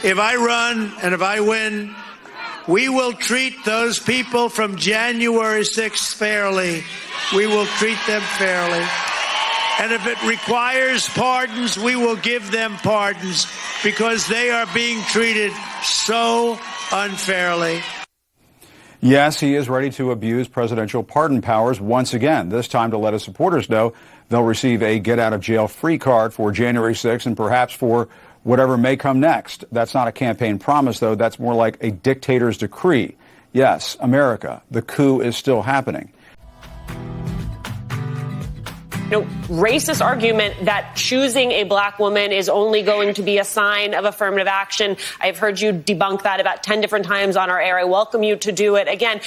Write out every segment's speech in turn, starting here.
If I run and if I win, we will treat those people from January 6th fairly. We will treat them fairly. And if it requires pardons, we will give them pardons because they are being treated so unfairly. Yes, he is ready to abuse presidential pardon powers once again, this time to let his supporters know they'll receive a get-out-of-jail-free card for January 6th and perhaps for whatever may come next. That's not a campaign promise, though. That's more like a dictator's decree. Yes, America, the coup is still happening. Racist argument that choosing a black woman is only going to be a sign of affirmative action. I've heard you debunk that about 10 different times on our air. I welcome you to do it again.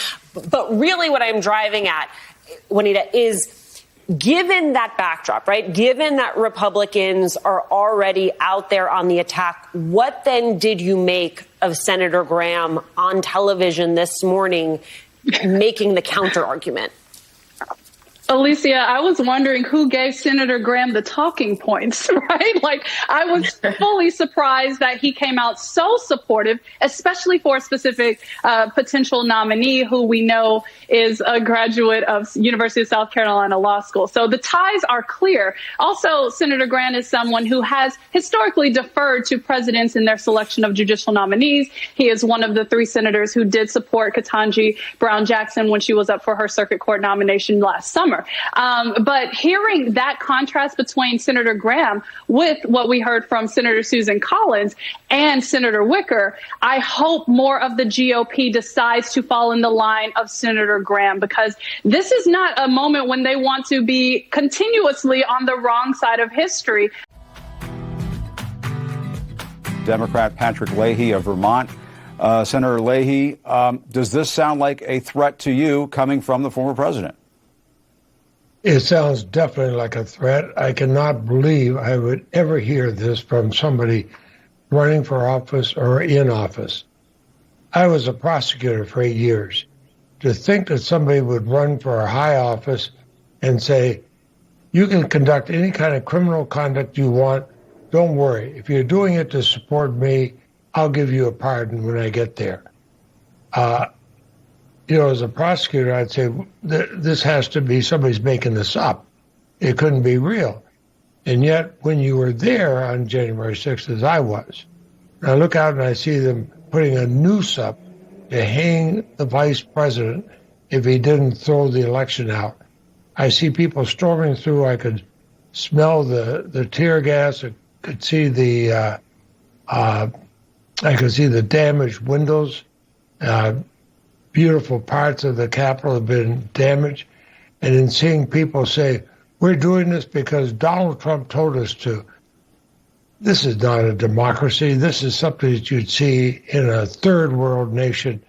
But really what I'm driving at, Juanita, is given that backdrop, right, given that Republicans are already out there on the attack, what then did you make of Senator Graham on television this morning making the counter argument? Alicia, I was wondering who gave Senator Graham the talking points, right? Like, I was fully surprised that he came out so supportive, especially for a specific potential nominee who we know is a graduate of University of South Carolina Law School. So the ties are clear. Also, Senator Graham is someone who has historically deferred to presidents in their selection of judicial nominees. He is one of the 3 senators who did support Ketanji Brown Jackson when she was up for her circuit court nomination last summer. But hearing that contrast between Senator Graham with what we heard from Senator Susan Collins and Senator Wicker, I hope more of the GOP decides to fall in the line of Senator Graham, because this is not a moment when they want to be continuously on the wrong side of history. Democrat Patrick Leahy of Vermont. Senator Leahy, does this sound like a threat to you coming from the former president? It sounds definitely like a threat. I cannot believe I would ever hear this from somebody running for office or in office. I was a prosecutor for 8 years. To think that somebody would run for a high office and say, you can conduct any kind of criminal conduct you want. Don't worry. If you're doing it to support me, I'll give you a pardon when I get there. As a prosecutor, I'd say this has to be somebody's making this up. It couldn't be real. And yet, when you were there on January 6th, as I was, I look out and I see them putting a noose up to hang the vice president if he didn't throw the election out. I see people storming through. I could smell the tear gas. I could see the damaged windows. Beautiful parts of the Capitol have been damaged. And in seeing people say, we're doing this because Donald Trump told us to. This is not a democracy. This is something that you'd see in a third world nation.